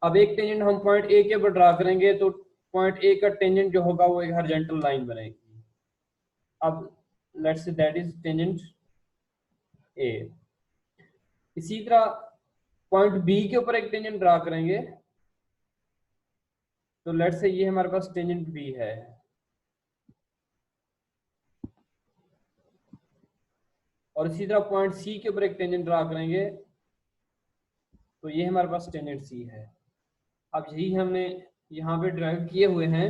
अब एक टेंजेंट हम पॉइंट ए के ऊपर ड्रा करेंगे तो पॉइंट ए का टेंजेंट जो होगा वो एक हॉरिजॉन्टल लाइन बनेगी। अब let's say that is tangent ए। इसी तरह पॉइंट बी के ऊपर एक टेंजेंट ड्रा करेंगे तो लेट्स से ये हमारे पास टेंजेंट बी है। और इसी तरह पॉइंट सी के ऊपर एक टेंजेंट ड्रा करेंगे तो ये हमारे पास टेंजेंट सी है। अब यही हमने यहाँ पे ड्राइव किए हुए हैं।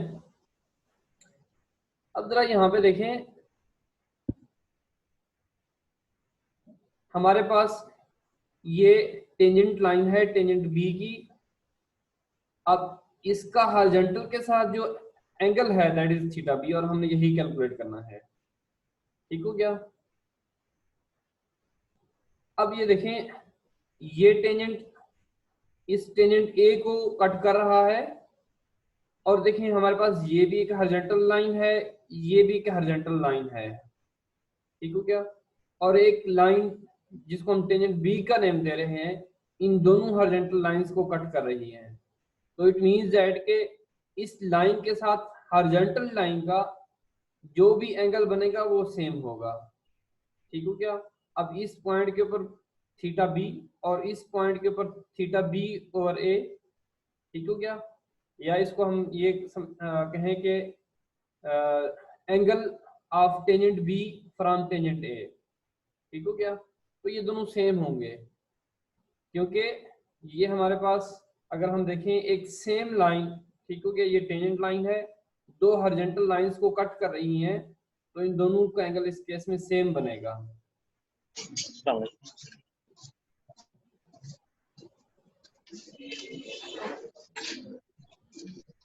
अब जरा यहाँ पे देखें, हमारे पास ये टेंजेंट लाइन है टेंजेंट बी की। अब इसका हॉरिजॉन्टल के साथ जो एंगल है दैट इज थीटा बी, और हमने यही कैलकुलेट करना है। ठीक हो गया। अब ये देखें, ये टेंजेंट इस टेंजेंट ए को कट कर रहा है, और देखें हमारे पास ये भी एक हॉरिजॉन्टल लाइन है, ये भी एक हॉरिजॉन्टल लाइन है। ठीक हो गया। और एक लाइन जिसको हम टेंजेंट बी का नेम दे रहे हैं, इन दोनों हॉरिजॉन्टल लाइंस को कट कर रही है। तो इट मींस दैट के इस लाइन के साथ हॉरिजॉन्टल लाइन का जो भी एंगल बनेगा वो सेम होगा। ठीक हो गया। अब इस पॉइंट के ऊपर थीटा बी और इस पॉइंट के ऊपर थीटा बी ओवर ए। ठीक हो गया। या इसको हम ये कहें कि angle of tangent B from tangent A. ठीक हो गया। तो ये दोनों सेम होंगे क्योंकि ये हमारे पास अगर हम देखें एक सेम लाइन, ठीक हो गया, ये टेंजेंट लाइन है, दो हॉरिजॉन्टल लाइंस को कट कर रही हैं, तो इन दोनों का एंगल इस केस में सेम बनेगा।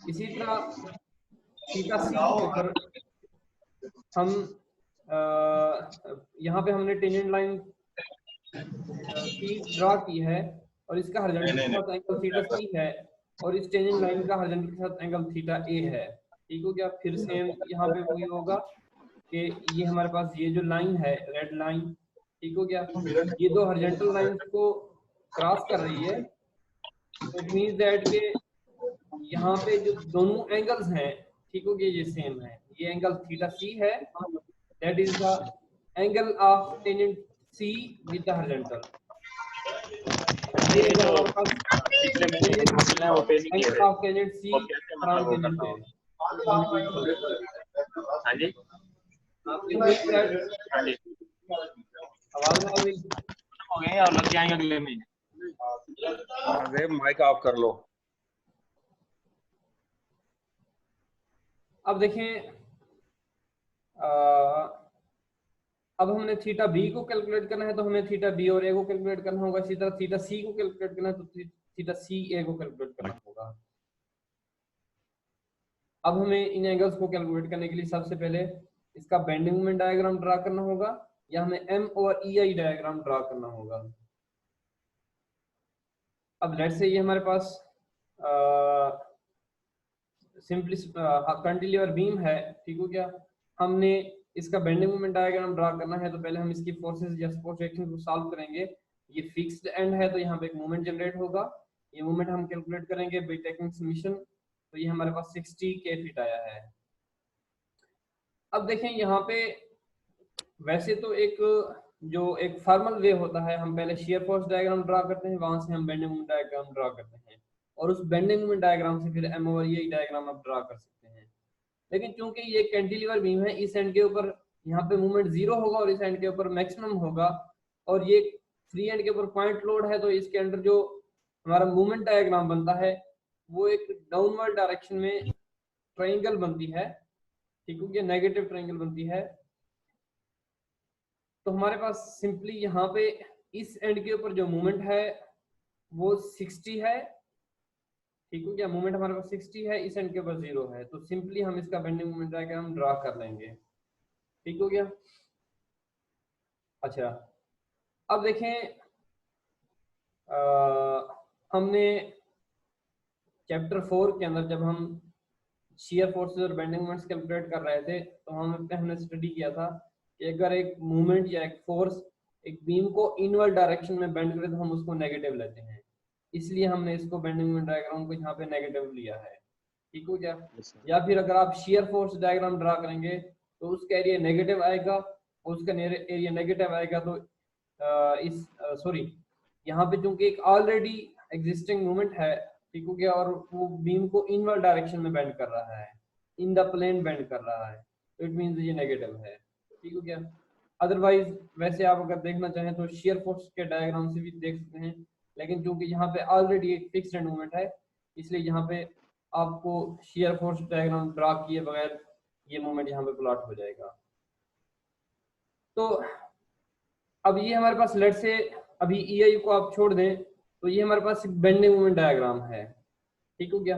इसी तरह थीटा सी के ऊपर हम यहाँ पे हमने टेंजेंट लाइन सी ड्रा की है और इसका हॉरिजॉन्टल के साथ एंगल थीटा सी है, और इस टेंजेंट लाइन का हॉरिजॉन्टल के साथ एंगल थीटा ए है। ठीक हो गया। फिर सेम यहाँ पे वही होगा कि ये हमारे पास ये जो लाइन है रेड लाइन, ठीक हो गया, ये दो हॉरिजॉन्टल लाइंस को क्रॉस कर रही है। तो इट मींस दैट के यहाँ पे जो दोनों एंगल्स हैं, ठीक हो गया, ये सेम है। ये एंगल थीटा सी है, that is the angle of tangent C with the horizontal. ये एंगल हमारे पास angle of tangent C from tangent A. हाँ जी आवाज आ रही हो गए और लग जाएंगे अगले महीने। अरे माइक ऑफ कर लो। अब देखें, अब हमने थीटा बी को कैलकुलेट करना है तो हमें थीटा बी और ए को कैलकुलेट करना होगा। इसी तरह थीटा सी को कैलकुलेट करना है तो थीटा सी ए को कैलकुलेट करना होगा। अब हमें इन एंगल्स को कैलकुलेट करने के लिए सबसे पहले इसका बेंडिंग मोमेंट डायग्राम ड्रा करना होगा, या हमें एम और ई आई डायग्राम ड्रा करना होगा। अब लेट्स से ये हमारे पास सिंपली कैंटिलीवर बीम है, ठीक हो गया। हमने इसका बेंडिंग मोमेंट डायग्राम ड्रा करना है तो पहले हम इसकी फोर्सेस या सपोर्ट एक्शन को सॉल्व करेंगे। ये फिक्स्ड एंड है तो यहाँ पे एक मोमेंट जनरेट होगा। ये मोमेंट हम कैलकुलेट करेंगे बाय टेकिंग समेशन। तो ये हमारे पास 60 k आया है। अब देखें यहाँ पे वैसे तो एक फॉर्मल वे होता है, हम पहले शियर फोर्स डायग्राम ड्रा करते हैं, वहां से हम बेंडिंग मोमेंट डायग्राम ड्रा करते हैं, और उस बेंडिंग मोमेंट डायग्राम से फिर एम ओवर ई डायग्राम आप ड्रा कर सकते हैं। लेकिन चूंकि ये कैंटिलीवर बीम है, इस एंड के ऊपर यहाँ पे मूवमेंट 0 होगा और इस एंड के ऊपर मैक्सिमम होगा, और ये फ्री एंड के ऊपर पॉइंट लोड है, तो इसके अंदर जो हमारा मूवमेंट डायग्राम बनता है वो एक डाउनवर्ड डायरेक्शन में ट्रायंगल बनती है। ठीक हो गया, नेगेटिव ट्रायंगल बनती है। तो हमारे पास सिंपली यहाँ पे इस एंड के ऊपर जो मूवमेंट है वो 60 है। ठीक हो गया, मूवमेंट हमारे पास 60 है, इस एंड के ऊपर 0 है, तो सिंपली हम इसका बेंडिंग मूवमेंट डायग्राम ड्रा कर लेंगे। ठीक हो गया। अच्छा, अब देखें, हमने चैप्टर 4 के अंदर जब हम शियर फोर्सेस और बेंडिंग मोमेंट्स कैलकुलेट कर रहे थे तो हमने स्टडी किया था कि अगर एक मूवमेंट या एक फोर्स एक बीम को इनवर्ड डायरेक्शन में बेंड करे तो हम उसको नेगेटिव लेते हैं। इसलिए हमने इसको बेंडिंग मोमेंट डायग्राम को यहाँ पे नेगेटिव लिया है, ठीक हो गया। Yes, sir. या फिर अगर आप शेयर फोर्स डायग्राम ड्रा करेंगे तो उसका एरिया नेगेटिव आएगा, उसका एरिया नेगेटिव आएगा तो सॉरी यहाँ पे चूंकि एक ऑलरेडी एग्जिस्टिंग मूवमेंट है, ठीक हो गया, और वो बीम को इनवर्ड डायरेक्शन में बेंड कर रहा है, इन द प्लेन बेंड कर रहा है, तो इट मींस ये नेगेटिव है, ठीक हो गया। अदरवाइज वैसे आप अगर देखना चाहें तो शेयर फोर्स के डायग्राम से भी देख सकते हैं, लेकिन चूंकि यहाँ पे ऑलरेडी एक फिक्स्ड मूवमेंट है इसलिए यहाँ पे आपको शेयर फोर्स डायग्राम ड्रा किए बगैर ये मूवमेंट यहाँ पे प्लॉट हो जाएगा। तो अब ये हमारे पास लेट से अभी EI को आप छोड़ दें तो ये हमारे पास एक बेंडिंग मोमेंट डायग्राम है, ठीक हो गया।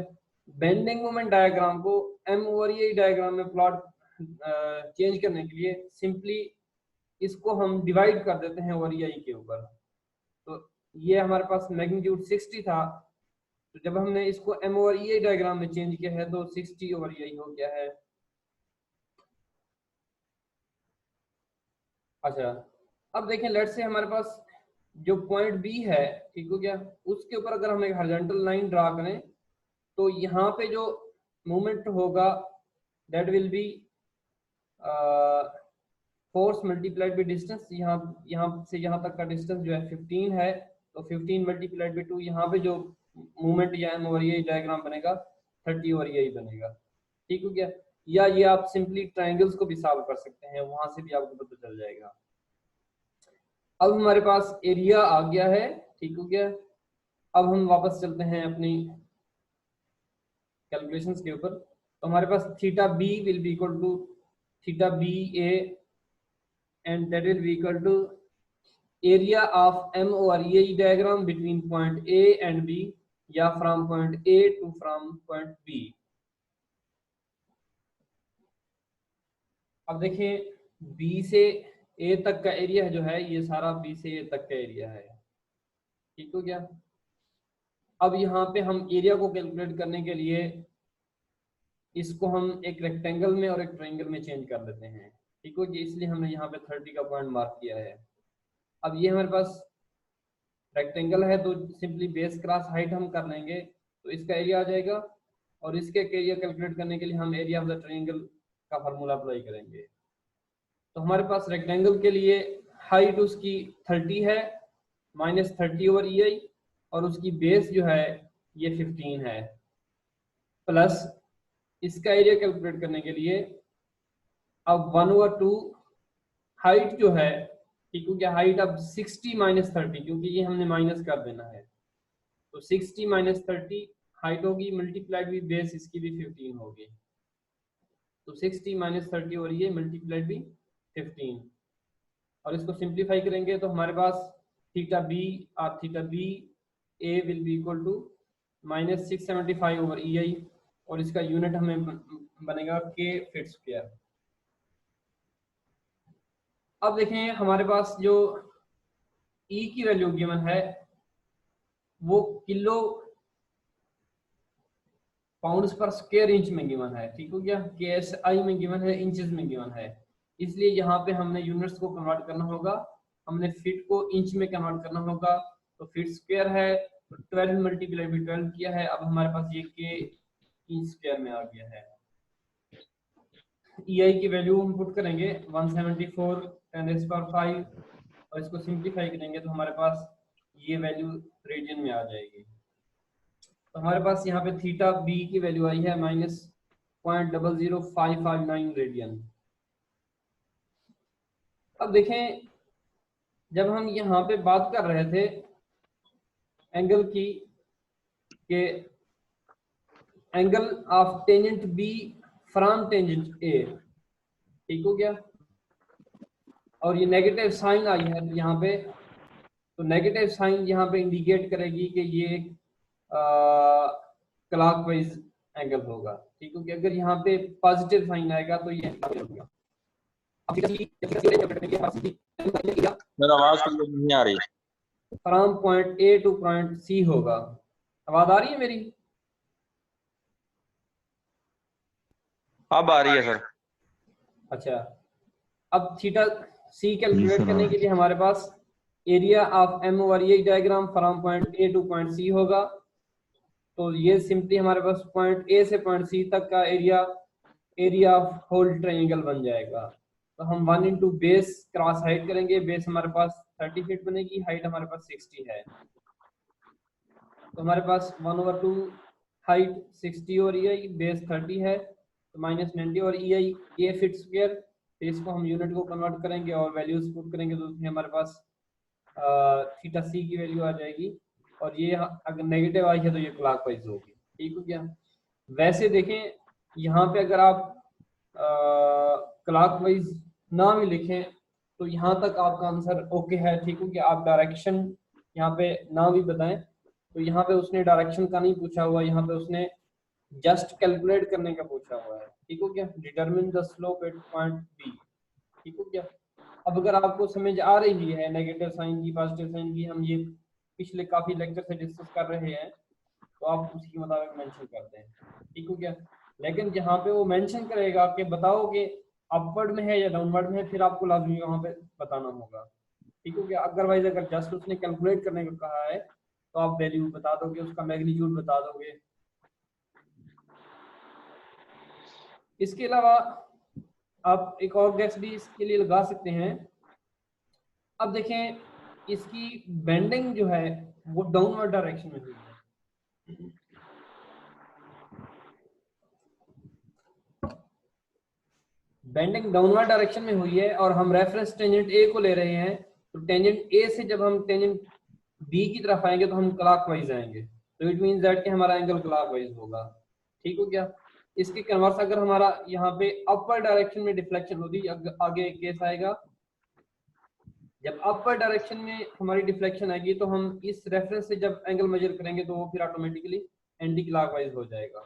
बेंडिंग मोमेंट डायग्राम को M/EI डायग्राम में प्लॉट चेंज करने के लिए सिंपली इसको हम डिवाइड कर देते हैं ओवर EI के ऊपर। तो ये हमारे पास मैग्नीट्यूड 60 था, तो जब हमने इसको M/EI डायग्राम में चेंज किया है तो 60/EI हो गया है। अच्छा, अब देखें लेट से हमारे पास जो पॉइंट बी है, ठीक हो गया, उसके ऊपर अगर हम एक हॉरिजॉन्टल लाइन ड्रा करें तो यहाँ पे जो मूवमेंट होगा that will B force multiplied by distance. यहाँ से यहाँ तक का डिस्टेंस जो है 15 है, तो 15 मल्टीप्लाइड बाई 2, यहाँ पे जो मूवमेंट या M/EI डायग्राम बनेगा 30/EI बनेगा, ठीक हो गया। या ये आप सिंपली ट्रायंगल्स को भी सॉल्व कर सकते हैं, वहां से भी आपको पता चल जाएगा। अब हमारे पास एरिया आ गया है, ठीक हो गया। अब हम वापस चलते हैं अपनी कैलकुलेशंस के ऊपर। तो हमारे पास theta B will be equal to theta B A and that will be equal to area of M/EI diagram between point A and B या from point A to from point B। अब देखें B से A तक का area जो है ये सारा B से A तक का एरिया है, ठीक हो गया। अब यहाँ पे हम एरिया को कैलकुलेट करने के लिए इसको हम एक रेक्टेंगल में और एक ट्रायंगल में चेंज कर देते हैं, ठीक हो गया, इसलिए हमने यहाँ पे 30 का पॉइंट मार्क किया है। अब ये हमारे पास रेक्टेंगल है तो सिंपली बेस क्रॉस हाइट हम कर लेंगे तो इसका एरिया आ जाएगा, और इसके एरिया कैलकुलेट करने के लिए हम एरिया ऑफ द ट्रायंगल का फार्मूला अप्लाई करेंगे। तो हमारे पास रेक्टेंगल के लिए हाइट उसकी 30 है -30/EI, और उसकी बेस जो है ये 15 है, प्लस इसका एरिया कैलकुलेट करने के लिए अब 1/2 हाइट जो है, ठीक हो गया, हाइट अब 60 - 30 क्योंकि ये हमने माइनस कर देना है, तो 60 - 30 हाइट होगी मल्टीप्लाइड भी बेस इसकी भी 15 होगी, तो 60 - 30 और ये मल्टीप्लाइड भी 15, और इसको सिंप्लीफाई करेंगे तो हमारे पास थीटा बी और theta B A will be equal to -675/EI, और इसका यूनिट हमें बनेगा K फीट स्क्वायर। अब देखें हमारे पास जो E की वैल्यू गिवन है वो किलो पाउंड्स पर स्क्वायर इंच में गिवन है, ठीक हो गया, KSI में गिवन है, इंचेस में गिवन है, इसलिए यहाँ पे हमने यूनिट्स को कन्वर्ट करना होगा, हमने फीट को इंच में कन्वर्ट करना होगा, तो फीट स्क्वायर है 12 मल्टीप्लाई बाई 12 किया है, अब हमारे पास ये K इंच स्क्वायर में आ गया है। EI की वैल्यू हम पुट करेंगे 174 10⁵, और इसको सिंप्लीफाई करेंगे तो हमारे पास ये वैल्यू रेडियन में आ जाएगी। तो हमारे पास यहाँ पे थीटा बी की वैल्यू आई है -0.00559 रेडियन। अब देखें जब हम यहाँ पे बात कर रहे थे एंगल की के angle of tangent B from tangent A, ठीक हो गया, और ये नेगेटिव साइन आई है यहाँ पे, तो नेगेटिव साइन यहाँ पे इंडिकेट करेगी कि ये क्लॉकवाइज एंगल होगा, ठीक है। अगर यहाँ पे पॉजिटिव साइन आएगा तो ये होगा। मेरा आवाज क्लियर नहीं आ रही। From point A to point C होगा। आवाज आ रही है मेरी? अब आ रही है सर। अच्छा, अब थीटा सी कैलकुलेट करने के लिए हमारे पास एरिया ऑफ एम ओवर ये diagram from point A to point C होगा। तो ये सिंपली हमारे पास पॉइंट ए से पॉइंट सी तक का एरिया ऑफ होल ट्रायंगल बन जाएगा। तो हम 1 इंटू बेस क्रॉस हाइट करेंगे, बेस हमारे पास 30 फीट बनेगी, हाइट हमारे पास 60 है। तो हमारे पास 1/2 हाइट 60 और ई बेस 30 है, तो -90 और ई ये फीट स्क्वायर। तो इसको हम यूनिट को कन्वर्ट करेंगे और वैल्यूज पुट करेंगे, तो उसमें हमारे पास थीटा सी की वैल्यू आ जाएगी। और ये अगर नेगेटिव आई है तो ये क्लॉकवाइज होगी। ठीक हो गया। वैसे देखें यहाँ पे अगर आप क्लॉकवाइज ना भी लिखें तो यहाँ तक आपका आंसर ओके है। ठीक हो गया। आप डायरेक्शन यहाँ पे ना भी बताएं तो यहाँ पे उसने डायरेक्शन का नहीं पूछा हुआ, यहाँ पे उसने जस्ट कैलकुलेट करने का पूछा हुआ है। ठीक हो गया। Determine the slope at point B. ठीक हो गया। अब अगर आपको समझ आ रही है नेगेटिव साइन की पॉजिटिव साइन की, हम ये पिछले काफी लेक्चर से डिस्कस कर रहे हैं, तो आप उसी के मुताबिक मेंशन करते हैं। ठीक हो गया। लेकिन जहाँ पे वो मेंशन करेगा कि बताओ कि अपवर्ड में है या डाउनवर्ड में है, फिर आपको लाजमी वहाँ पे बताना होगा। ठीक हो गया। अदरवाइज अगर जस्ट उसने कैलकुलेट करने को कहा है तो आप वैल्यू बता दोगे, उसका मैग्नीट्यूड बता दोगे। इसके अलावा आप एक और गैस भी इसके लिए लगा सकते हैं। अब देखें इसकी बेंडिंग जो है वो डाउनवर्ड डायरेक्शन में हुई है। बेंडिंग डाउनवर्ड डायरेक्शन में हुई है और हम रेफरेंस टेंजेंट ए को ले रहे हैं। तो टेंजेंट ए से जब हम टेंजेंट बी की तरफ आएंगे तो हम क्लॉकवाइज आएंगे, तो इट मींस दैट कि हमारा एंगल क्लॉकवाइज होगा। ठीक हो गया। इसके कन्वर्स अगर हमारा यहाँ पे अपर डायरेक्शन में डिफ्लेक्शन होगी, आगे एक केस आएगा जब अपर डायरेक्शन में हमारी डिफ्लेक्शन आएगी तो हम इस रेफरेंस से जब एंगल मेजर करेंगे तो वो फिर ऑटोमेटिकली एंटी क्लॉकवाइज हो जाएगा।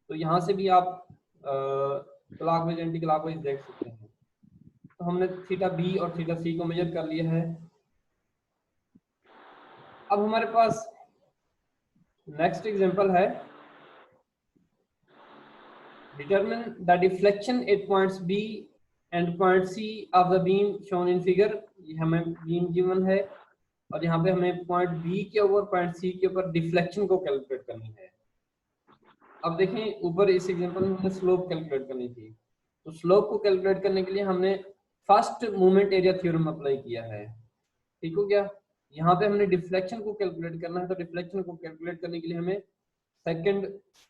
तो यहाँ से भी आप क्लॉकवाइज एंटी क्लॉकवाइज देख सकते हैं। तो हमने थीटा बी और थीटा सी को मेजर कर लिया है। अब हमारे पास नेक्स्ट एग्जांपल है, determine the deflection at points B and point C of the beam shown in figure. ये हमें बीम गिवन है और यहाँ पे हमें पॉइंट बी के ऊपर पॉइंट सी के ऊपर डिफ्लेक्शन को कैलकुलेट करनी है। अब देखें ऊपर इस एग्जांपल में हमने स्लोप कैलकुलेट करनी थी, तो स्लोप को कैलकुलेट करने के लिए हमने first moment area theorem apply किया है। ठीक हो गया। यहाँ पे हमने डिफ्लेक्शन को कैलकुलेट करना है, तो डिफ्लेक्शन को कैलकुलेट करने के लिए हमें second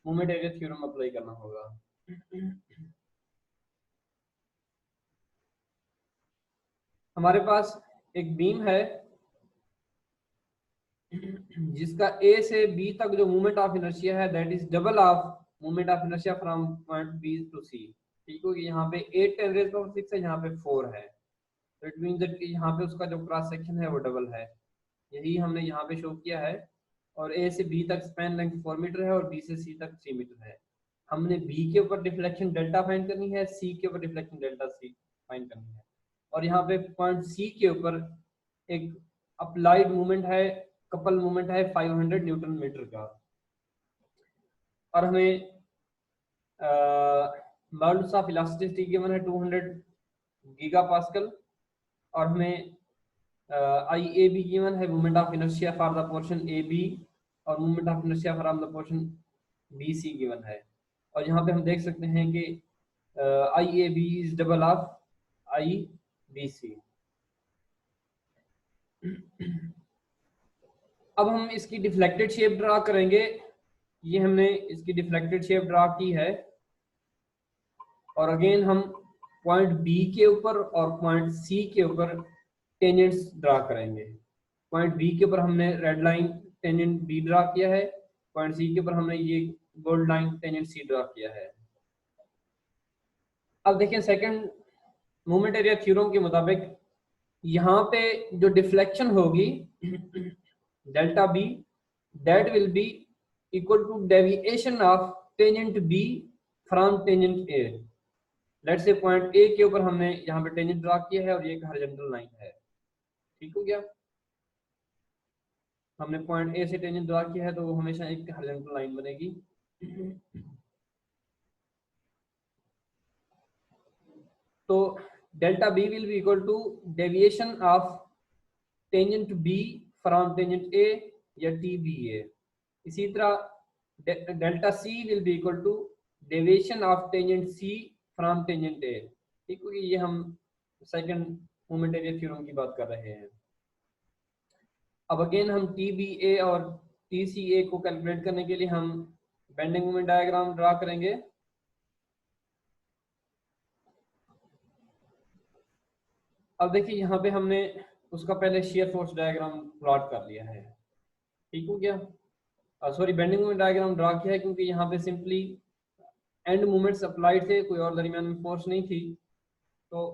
moment area theorem apply करना होगा। हमारे पास एक बीम है जिसका ए से बी तक जो मोमेंट ऑफ इनर्शिया है that is double of moment of inertia from point B to C. ठीक होगी। यहाँ पे 8 10⁻⁶ है, यहाँ पे 4 है, तो इट मींस दैट कि यहाँ पे उसका जो क्रॉस सेक्शन है वो डबल है। यही हमने यहाँ पे शो किया है। और ए से बी तक स्पैन लेंथ 4 मीटर है और बी से सी तक 3 मीटर है। हमने बी के ऊपर डिफ्लेक्शन डेल्टा फाइंड करनी है, सी के ऊपर डिफ्लेक्शन डेल्टा सी फाइंड करनी है। और यहाँ पे पॉइंट सी के ऊपर एक अप्लाइड मूवमेंट है, कपल मूवमेंट है 500 न्यूटन मीटर का। और हमें मॉडुलस ऑफ इलास्टिसिटी गिवन है 200 गीगा पास्कल। और हमें आई ए बी गिवन है, movement of inertia for the portion A B, और movement of inertia for the portion B C given है। और यहाँ पे हम देख सकते हैं कि I A B is double of I B C. अब हम इसकी डिफ्लेक्टेड शेप ड्रा करेंगे। ये हमने इसकी डिफ्लेक्टेड शेप ड्रा की है और अगेन हम पॉइंट बी के ऊपर और पॉइंट सी के ऊपर टेंजेंट्स ड्रा करेंगे। पॉइंट बी के ऊपर हमने red line tangent B draw किया है, पॉइंट सी के ऊपर हमने ये gold line tangent C draw किया है। अब देखिए सेकंड मोमेंट एरिया थ्योरम के मुताबिक यहाँ पे जो डिफ्लेक्शन होगी delta B that will be equal to deviation of tangent B from tangent A. Let's say point A के ऊपर हमने यहाँ पे टेंजेंट ड्रा किया है और ये एक हॉरिजॉन्टल लाइन है। ठीक हो गया। हमने पॉइंट ए से टेंजेंट ड्रा किया है तो वो हमेशा एक हॉरिजॉन्टल लाइन बनेगी। तो delta B will be equal to deviation of tangent B from tangent A या टी बी ए। इसी तरह delta C will be equal to deviation of tangent C from tangent A. ठीक, क्योंकि ये हम second moment area theorem की बात कर रहे हैं। अब अगेन हम टी बी ए और टी सी ए को कैलकुलेट करने के लिए हम बेंडिंग मोमेंट डायग्राम ड्रा करेंगे। अब देखिए यहाँ पे हमने उसका पहले शेयर फोर्स डायग्राम प्लॉट कर लिया है, ठीक हो गया। Sorry, bending moment diagram draw किया है क्योंकि यहाँ पे सिंपली एंड मोमेंट्स अप्लाइड थे, कोई और दरमियान में फोर्स नहीं थी। तो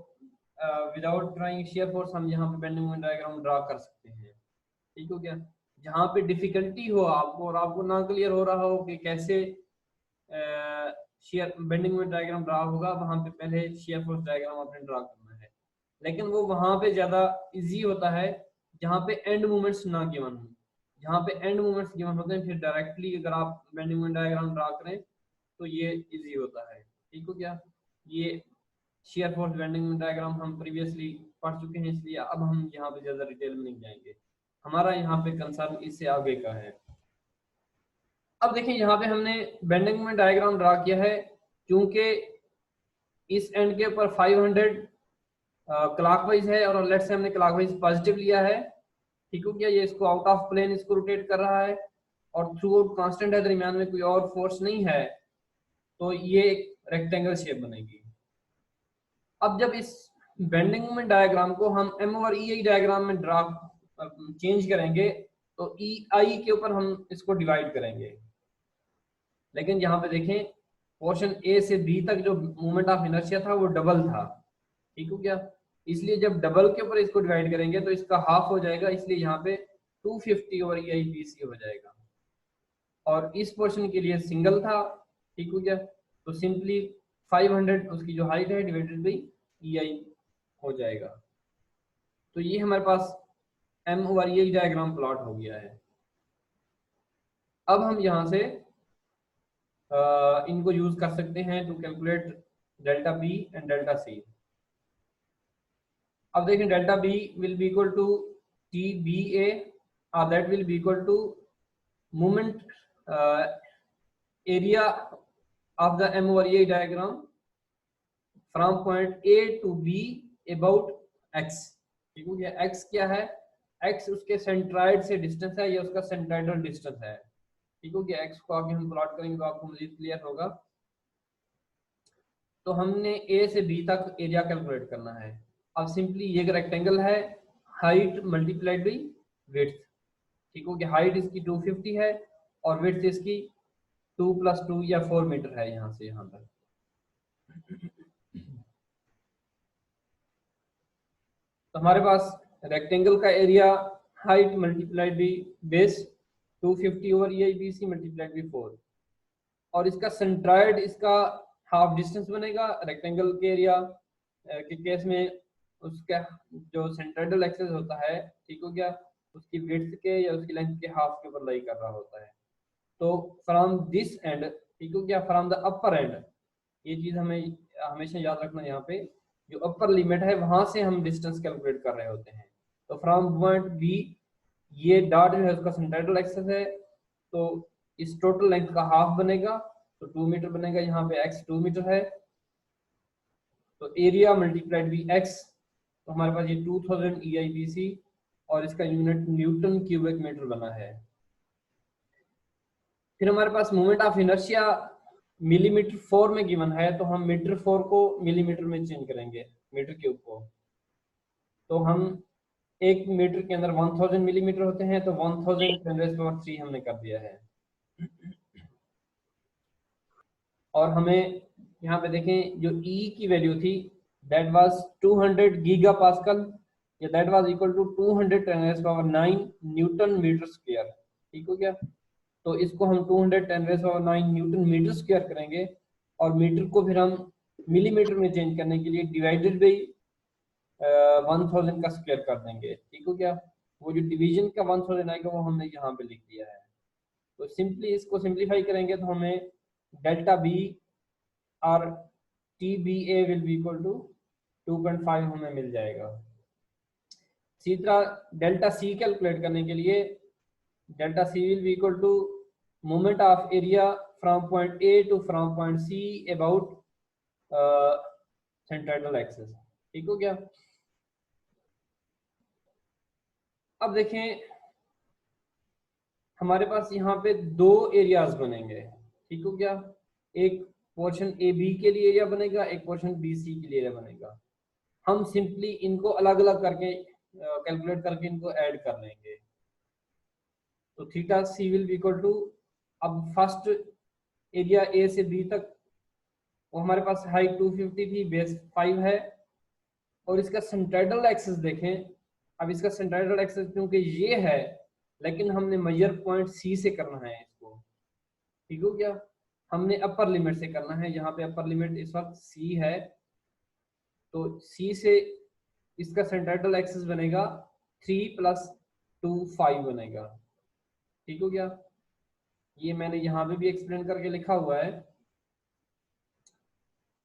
विदाउट ड्राइंग शेयर फोर्स हम यहाँ पे बेंडिंग मोमेंट डायग्राम ड्रा कर सकते हैं, ठीक हो गया। जहाँ पे डिफिकल्टी हो आपको और आपको ना क्लियर हो रहा हो कि कैसे share bending moment diagram draw होगा, वहाँ पे पहले शेयर फोर्स डायग्राम आपने ड्रा करना है। लेकिन वो वहाँ पे ज़्यादा इजी होता है जहाँ पे एंड मोमेंट्स ना गिवन हो। जहाँ पे एंड मोमेंट्स गिवन होते हैं फिर डायरेक्टली अगर आप बेंडिंग मोमेंट डायग्राम ड्रा करें तो ये इजी होता है, ठीक हो गया। ये shear force bending moment diagram हम प्रीवियसली पढ़ चुके हैं, इसलिए अब हम यहाँ पे ज़्यादा डिटेल में नहीं जाएंगे। हमारा यहाँ पे कंसर्न इससे आगे का है। अब देखिए यहाँ पे हमने बेंडिंग मोमेंट डायग्राम ड्रा किया है, क्योंकि इस एंड के ऊपर 500 क्लॉकवाइज है और लेट्स से हमने क्लॉकवाइज पॉजिटिव लिया है, ठीक हो गया। ये इसको आउट ऑफ प्लेन इसको रोटेट कर रहा है और थ्रू आउट कांस्टेंट है, दरमियान में कोई और फोर्स नहीं है, तो ये एक रेक्टेंगल शेप बनेगी। अब जब इस बेंडिंग मोमेंट डायग्राम को हम M over E I diagram में ड्रा चेंज करेंगे तो ई आई के ऊपर हम इसको डिवाइड करेंगे। लेकिन यहाँ पे देखें पोर्शन ए से बी तक जो मोमेंट ऑफ इनर्शिया था वो डबल था, ठीक हो गया। इसलिए जब डबल के ऊपर इसको डिवाइड करेंगे तो इसका हाफ हो जाएगा, इसलिए यहाँ पे 250 ओवर ई आई बी सी हो जाएगा। और इस पोर्शन के लिए सिंगल था, ठीक हो गया। तो सिंपली 500 उसकी जो हाइट है डिवाइडेड बाई ई आई हो जाएगा। तो ये हमारे पास M over E I diagram plot हो गया है। अब हम यहाँ से इनको यूज कर सकते हैं to calculate delta B and delta C. अब देखें delta B will be equal to T B A और that will be equal to moment area of the M over E I diagram from point A to B about X, ठीक हो गया। X क्या है? X उसके centroid से distance है, या उसका सेंट्राइडल डिस्टेंस है, ठीक हो गया। एक्स को आगे हम प्लॉट करेंगे तो आपको मजीद क्लियर होगा। तो हमने ए से बी तक एरिया कैलकुलेट करना है। अब सिंपली ये एक रेक्टेंगल है, हाइट मल्टीप्लाइड बाई विड्थ, ठीक हो गया। हाइट इसकी 250 है और विड्थ इसकी 2 + 2 या 4 मीटर है यहाँ से यहाँ तक। तो हमारे पास रेक्टेंगल का area height multiplied by base 250 over E I B C multiplied by 4 और इसका सेंट्राइड इसका हाफ डिस्टेंस बनेगा। रेक्टेंगल के एरिया के केस में उसका जो सेंट्राइडल एक्सेस होता है, ठीक हो गया, उसकी विड्थ के या उसकी लेंथ के हाफ के ऊपर लाई कर रहा होता है। तो फ्रॉम दिस एंड, ठीक हो गया, फ्रॉम द अपर एंड, ये चीज हमें हमेशा याद रखना। यहाँ पे जो अपर लिमिट है वहां से हम डिस्टेंस कैलकुलेट कर रहे होते हैं। तो फ्रॉम पॉइंट बी, ये डॉट जो है उसका सेंट्राइडल एक्सेस है, तो इस टोटल लेंथ का हाफ बनेगा, तो 2 मीटर बनेगा। यहाँ पे x 2 मीटर है, तो एरिया मल्टीप्लाइड बाई x, तो हमारे पास ये 2000 EIBC और इसका यूनिट न्यूटन क्यूबिक मीटर बना है। फिर हमारे पास मोमेंट ऑफ इनर्शिया मिलीमीटर 4 में गिवन है, तो हम मीटर 4 को मिलीमीटर में चेंज करेंगे, मीटर क्यूब को। तो हम 1 मीटर के अंदर 1000 मिलीमीटर होते हैं, तो 1000 हमने कर दिया है। और हमें यहाँ पे देखें जो E की वैल्यू थी दैट वाज 200 गीगा पास्कल, या that was equal to 210⁹ newton metre square, ठीक हो गया। तो इसको हम 210⁹ न्यूटन मीटर स्क्वायर करेंगे और मीटर को फिर हम मिलीमीटर में चेंज करने के लिए डिवाइडेड बाई 1000 का स्क्वायर कर देंगे, ठीक हो गया। वो जो डिवीजन का 1000 आएगा वो हमने यहाँ पे लिख दिया है। तो सिंपली इसको सिंप्लीफाई करेंगे तो हमें डेल्टा बी और T B A will be equal to 2.5 हमें मिल जाएगा। इसी तरह डेल्टा सी कैलकुलेट करने के लिए delta C will be equal to moment of area from point A to from point C about centroidal axis. ठीक हो गया। अब देखें हमारे पास यहाँ पे दो एरियाज बनेंगे। ठीक हो गया। एक पोर्शन ए बी के लिए एरिया बनेगा, एक पोर्शन बी सी के लिए एरिया बनेगा। हम सिंपली इनको अलग अलग करके कैलकुलेट करके इनको ऐड कर लेंगे। तो theta C will be equal to, अब फर्स्ट एरिया ए से बी तक वो हमारे पास हाइट 250 थी, बेस 5 है, और इसका सेंट्रोइडल एक्सिस देखें। अब इसका सेंट्रोइडल एक्सिस क्योंकि ये है, लेकिन हमने मेजर पॉइंट सी से करना है इसको। ठीक हो गया। हमने अपर लिमिट से करना है, यहाँ पे अपर लिमिट इस वक्त सी है, तो सी से इसका सेंट्रोइडल एक्सिस बनेगा 3 + 2 5 बनेगा। ठीक हो गया। ये मैंने यहाँ पे भी एक्सप्लेन करके लिखा हुआ है।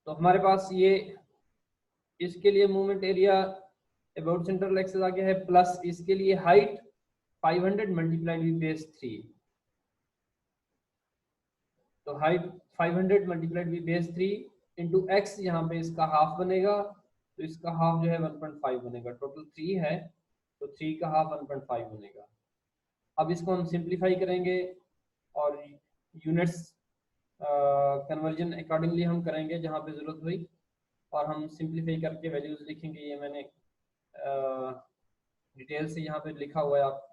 तो हमारे पास ये इसके लिए movement area about central axis आ गया है, प्लस इसके लिए हाइट 500 मल्टीप्लाइड विद बेस 3। तो height 500 multiplied with base 3 into x, यहाँ पे इसका हाफ बनेगा, तो इसका हाफ जो है 1.5 बनेगा। टोटल 3 है, तो 3 का हाफ 1.5 बनेगा। अब इसको हम सिंप्लीफाई करेंगे और यूनिट्स कन्वर्जन अकॉर्डिंगली हम करेंगे जहाँ पे ज़रूरत हुई, और हम सिंप्लीफाई करके वैल्यूज लिखेंगे। ये मैंने डिटेल से यहाँ पे लिखा हुआ है, आप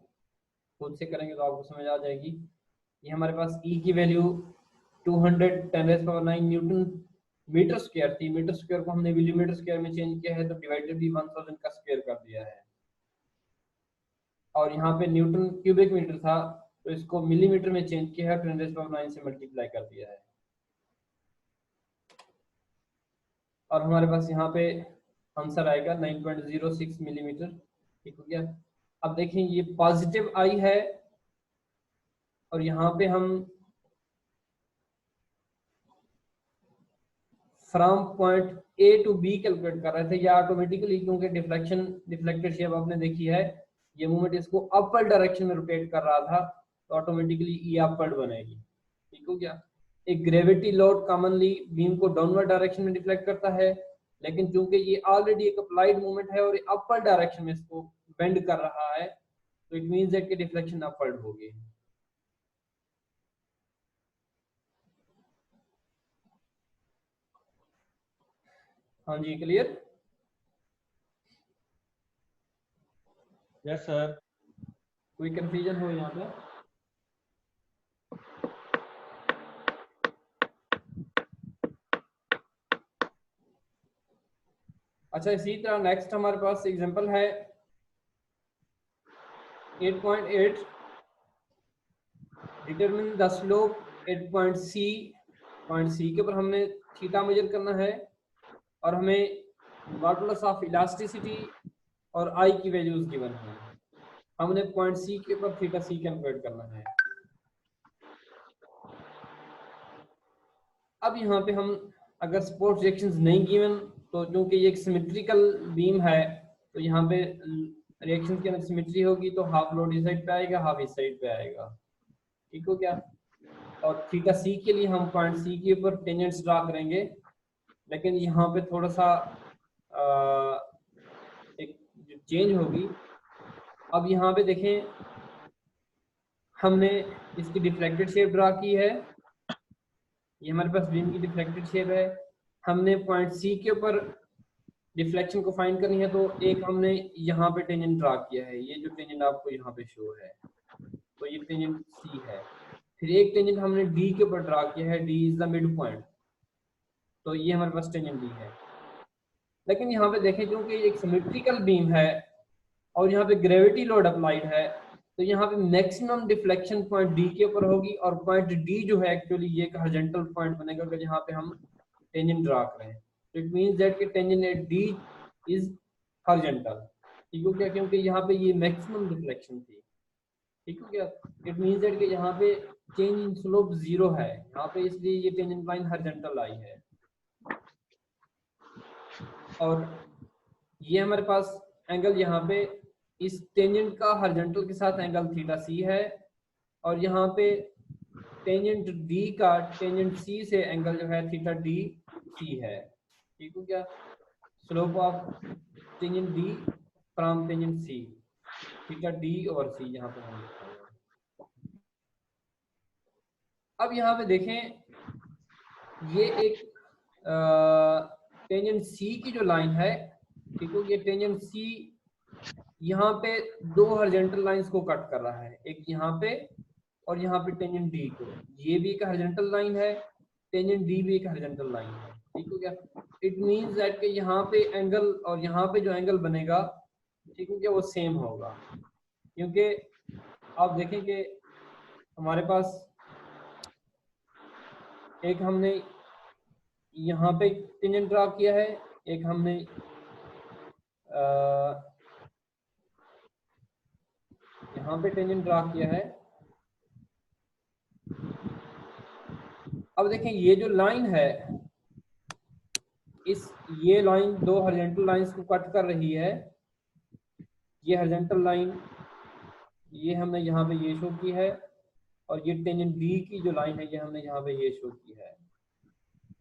खुद से करेंगे तो आपको समझ आ जाएगी। ये हमारे पास ई की वैल्यू 210⁹ न्यूटन मीटर स्क्वायर थी। मीटर स्क्वायर को हमने मिलीमीटर स्क्वायर में चेंज किया है, तो डिवाइडेड भी 1000 का स्क्वायर कर दिया है। और यहाँ पे न्यूटन क्यूबिक मीटर था, तो इसको मिलीमीटर में चेंज किया है, 10⁹ से मल्टीप्लाई कर दिया है। और हमारे पास यहाँ पे आंसर आएगा 9.06 मिलीमीटर। ठीक हो गया। अब देखें ये पॉजिटिव आई है, और यहाँ पे हम from point A to B calculate कर रहे थे। या ऑटोमेटिकली, क्योंकि डिफ्लेक्शन डिफ्लेक्टेड शेप आपने देखी है, ये मूवमेंट इसको अपर डायरेक्शन में रोटेट कर रहा था, तो ऑटोमेटिकली ई अपवर्ड बनेगी। ठीक हो गया। एक ग्रेविटी लोड कॉमनली बीम को डाउनवर्ड डायरेक्शन में डिफ्लेक्ट करता है, लेकिन चूंकि ये ऑलरेडी एक अप्लाइड मूवमेंट है और ये अपर डायरेक्शन में इसको बेंड कर रहा है, तो इट मींस दैट कि डिफ्लेक्शन अपवर्ड होगी। हाँ जी, क्लियर? Yes sir. कोई कंफ्यूजन हो यहाँ पे? अच्छा, इसी तरह नेक्स्ट हमारे पास एग्जांपल है 8.8। Determine the slope at point C के ऊपर हमने थीटा मेजर करना है, और हमें मॉडुलस ऑफ इलास्टिसिटी और आई की वैल्यूज गिवन है। हमने पॉइंट सी के ऊपर थीटा सी कैलकुलेट करना है। अब यहाँ पे हम अगर सपोर्ट रिएक्शंस नहीं गिवन, तो क्योंकि ये एक सिमेट्रिकल बीम है, तो यहाँ पे रिएक्शन के अंदर सिमेट्री होगी, तो हाफ लोड इस साइड पे आएगा, हाफ इस साइड पे आएगा। ठीक हो क्या। और थीटा सी के लिए हम पॉइंट सी के ऊपर टेंजेंट्स ड्रा करेंगे, लेकिन यहाँ पे थोड़ा सा एक चेंज होगी। अब यहाँ पे देखें, हमने इसकी डिफ्लेक्टेड शेप ड्रा की है, ये हमारे पास बीम की डिफ्लेक्टेड शेप है। हमने पॉइंट सी के ऊपर डिफ्लेक्शन को फाइंड करनी है, तो एक हमने यहाँ पे टेंजेंट ड्रा किया है, ये जो टेंजेंट आपको यहाँ पे शो है, तो ये टेंजेंट सी है। फिर एक टेंजेंट हमने डी के ऊपर ड्रा किया है, D is the mid point, तो ये हमारे पास टेंजेंट डी है। लेकिन यहाँ पे देखें, क्योंकि एक सिमेट्रिकल बीम है और यहाँ पे ग्रेविटी लोड अप्लाइड है, तो यहाँ पे मैक्सिमम डिफ्लेक्शन पॉइंट डी के ऊपर होगी, और पॉइंट डी जो है एक्चुअली ये एक हॉरिजॉन्टल पॉइंट बनेगा अगर यहाँ पे हम टेंजेंट ड्रा करें। तो इट मींस दैट कि tangent at D is horizontal. ठीक हो गया, क्योंकि यहाँ पे ये मैक्सिमम डिफ्लेक्शन थी। ठीक हो गया। इट मींस दैट कि यहाँ पे चेंज इन स्लोप 0 है यहाँ पे, इसलिए ये टेंजेंट लाइन हॉरिजॉन्टल आई है। और ये हमारे पास एंगल यहाँ पे इस टेंजेंट का हॉरिजॉन्टल के साथ एंगल थीटा सी है, और यहाँ पे टेंजेंट डी का टेंजेंट सी से एंगल जो है थीटा डी सी है। ठीक हो क्या? Slope of tangent D from tangent C, theta D over C यहाँ पे हम लिखा हुआ है। अब यहाँ पे देखें, ये एक टेंजेंट सी की जो लाइन है, ठीक हो, ये टेंजेंट सी यहाँ पे दो हॉरिजॉन्टल लाइंस को कट कर रहा है, एक यहाँ पे और यहाँ पे टेंजेंट डी को। ये भी एक हॉरिजॉन्टल लाइन है, टेंजेंट डी भी एक हॉरिजॉन्टल लाइन है। ठीक हो गया? इट मींस दैट कि यहाँ पे एंगल और यहाँ पे जो एंगल बनेगा, ठीक हो गया, वो सेम होगा। क्योंकि आप देखें कि हमारे पास एक हमने यहाँ पे टेंजेंट ड्रा किया है, एक हमने यहाँ पे टेंजेंट ड्रा किया है। अब देखें, ये जो लाइन है, ये लाइन दो हॉरिजॉन्टल लाइंस को कट कर रही है। ये हॉरिजॉन्टल लाइन ये हमने यहाँ पे ये शो की है, और ये टेंजेंट डी की जो लाइन है ये हमने यहाँ पे ये शो की है।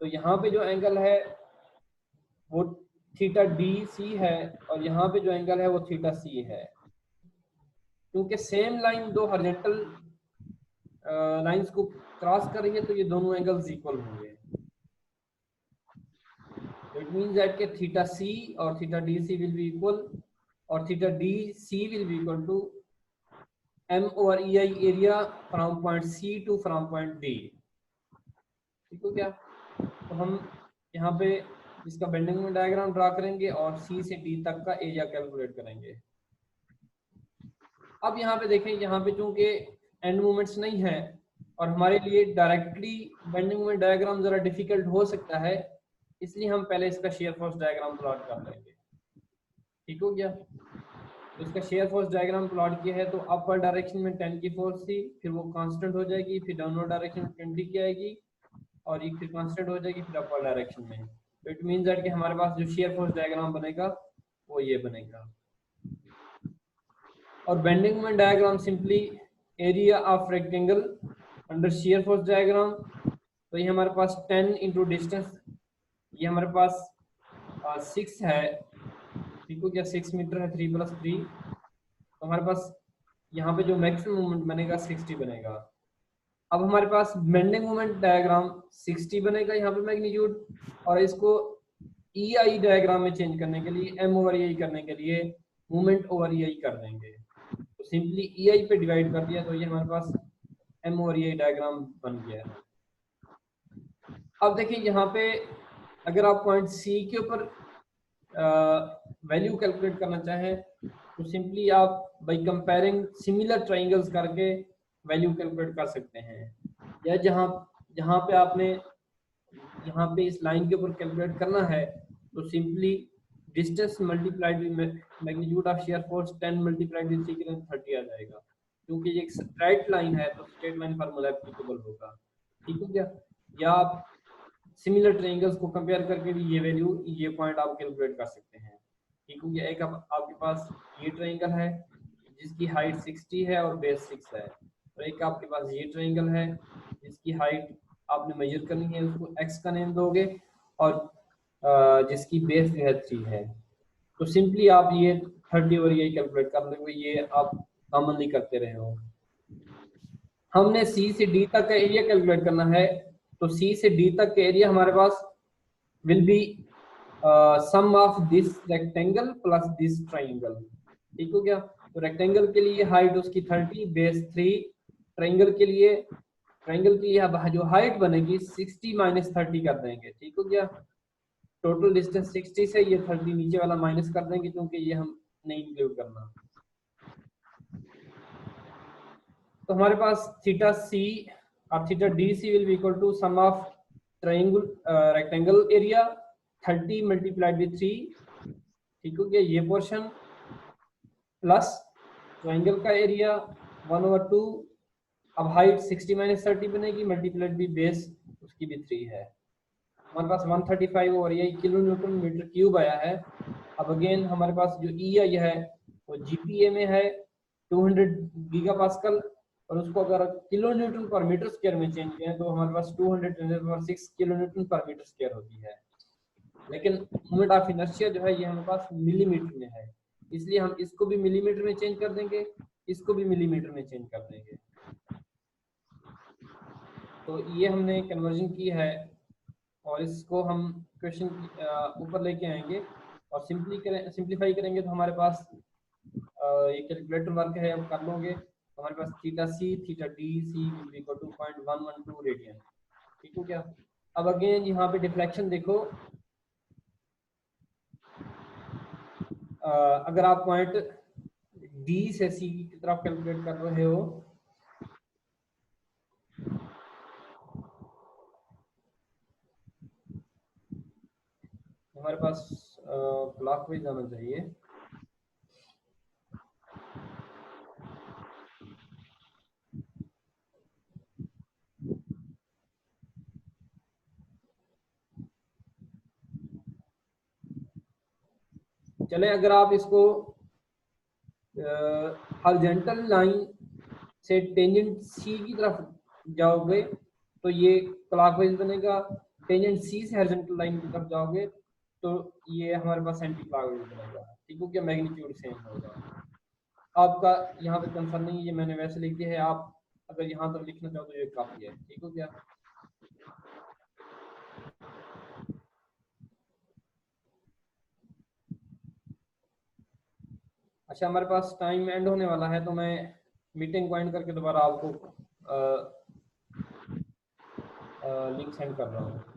तो यहाँ पे जो एंगल है वो थीटा डी सी है, और यहाँ पे जो एंगल है वो थीटा सी है। क्योंकि सेम लाइन दो हॉरिजॉन्टल लाइंस को क्रॉस कर रही है, तो ये दोनों एंगल्स इक्वल होंगे। इट मींस दैट के थीटा सी और theta D C will be equal, और theta D C will be equal to m over ei area from point C to from point D. ठीक हो क्या? तो हम यहाँ पे इसका बेंडिंग मोमेंट डायग्राम ड्रा करेंगे और सी से डी तक का एरिया कैलकुलेट करेंगे। अब यहाँ पे देखें, यहाँ पे चूंकि एंड मोमेंट्स नहीं है और हमारे लिए डायरेक्टली बेंडिंग मोमेंट डायग्राम जरा डिफिकल्ट हो सकता है, इसलिए हम पहले इसका शेयर फोर्स डायग्राम प्लॉट कर लेंगे। ठीक हो गया? तो इसका शेयर फोर्स डायग्राम प्लॉट किया है, तो अपर डायरेक्शन में 10 की फोर्स थी, फिर वो कांस्टेंट हो जाएगी, फिर डाउनवर्ड डायरेक्शन में 20 की आएगी, और ये फिर कांस्टेंट हो जाएगी फिर अपर डायरेक्शन में। तो इट मींस दैट कि हमारे पास जो शेयर फोर्स डायग्राम बनेगा वो ये बनेगा। और bending moment diagram simply area of rectangle under shear force diagram. तो ये हमारे पास 10 इंटू डिस्टेंस, ये हमारे पास 6 है। ठीक हो गया? 6 मीटर है, 3 + 3, तो हमारे पास यहाँ पे जो मैक्सिमम मोमेंट बनेगा 60 बनेगा। अब हमारे पास बेंडिंग मोमेंट डायग्राम 60 बनेगा यहाँ पे मैग्नीट्यूड, और इसको EI डायग्राम में चेंज करने के लिए, M over EI करने के लिए मोमेंट ओवर EI कर देंगे। तो सिंपली EI पे डिवाइड कर दिया, तो ये हमारे पास M over EI डायग्राम बन गया है। अब देखिए, यहाँ पे अगर आप पॉइंट C के ऊपर वैल्यू कैलकुलेट करना चाहें, तो सिंपली आप बाय कंपेयरिंग सिमिलर ट्रायंगल्स करके वैल्यू कैलकुलेट कर सकते हैं। या जहाँ पे आपने यहाँ पे इस लाइन के ऊपर कैलकुलेट करना है, तो simply distance multiplied with magnitude of shear force 10 multiplied with 3 की 30 आ जाएगा। क्योंकि ये एक स्ट्रेट लाइन है, तो स्ट्रेट लाइन फार्मूला एप्लीकेबल होगा। ठीक हो गया? या आप सिमिलर ट्रायंगल्स को कंपेयर करके भी ये वैल्यू, ये पॉइंट आप कैलकुलेट कर सकते हैं। ठीक हो गया? एक आपके पास ये ट्रायंगल है जिसकी हाइट 60 है और बेस 6 है, और एक आपके पास ये ट्रायंगल है जिसकी हाइट आपने मेजर करनी है, उसको x का नेम दोगे, और जिसकी बेस जो है 3 है। तो सिंपली आप ये 30 और ये कैलकुलेट कर लोगे, ये आप कॉमनली करते रहे हो। हमने C से D तक का एरिया कैलकुलेट करना है, तो C से D तक का एरिया हमारे पास will be sum of this rectangle plus this triangle. ठीक हो गया? तो रेक्टेंगल के लिए हाइट उसकी 30, बेस 3, ट्रायंगल के लिए जो हाइट बनेगी 60 - 30 कर देंगे। ठीक हो गया? टोटल डिस्टेंस 60 से ये 30 नीचे वाला माइनस कर देंगे, क्योंकि ये हम नहीं इंक्लूड करना। तो हमारे पास थीटा सी और theta D C will be equal to sum of triangle rectangle area 30 multiplied with 3। ठीक हो गया? ये पोर्शन प्लस ट्रायंगल का एरिया 1/2। अब हाइट 60 - 30 बनेगी, मल्टीप्लाइड भी बेस उसकी भी 3 है। हमारे पास 135 और ये किलो न्यूटन मीटर क्यूब आया है। अब अगेन हमारे पास जो EI है वो GPa में है 200 गीगापास्कल, और उसको अगर किलो न्यूटन पर मीटर स्क्वायर में चेंज करें तो हमारे पास 206 किलो न्यूटन पर मीटर स्क्वायर होती है। लेकिन मोमेंट ऑफ इनर्शिया जो है ये हमारे पास मिलीमीटर में है, इसलिए हम इसको भी मिलीमीटर में चेंज कर देंगे, इसको भी मिलीमीटर में चेंज कर देंगे। तो ये हमने कन्वर्जन की है और इसको हम क्वेश्चन ऊपर लेके आएंगे और सिंप्लीफाई करेंगे। तो हमारे पास ये कैलकुलेटर वर्क है, अब कर लोगे। हमारे पास theta C theta D C will equal to 0.112 radian. ठीक हो क्या? अब अगेन यहाँ पे डिफ्लेक्शन देखो, अगर आप पॉइंट डी से सी की तरफ कैलकुलेट कर रहे हो हमारे पास क्लॉकवाइज आना चाहिए। चले, अगर आप इसको हॉरिजॉन्टल लाइन से टेंजेंट सी की तरफ जाओगे तो ये क्लॉकवाइज बनेगा, टेंजेंट सी से हॉरिजॉन्टल लाइन की तरफ जाओगे तो ये हमारे पास एंटी क्लॉकवाइज बनेगा। ठीक हो क्या? मैग्नीट्यूड सेम होगा। आपका यहाँ पे कंसर्न नहीं, ये मैंने वैसे लिख दिया है, आप अगर यहाँ तक लिखना चाहो तो ये काफी है। ठीक हो क्या? अच्छा, हमारे पास टाइम एंड होने वाला है तो मैं मीटिंग ज्वाइन करके दोबारा आपको लिंक सेंड कर रहा हूँ।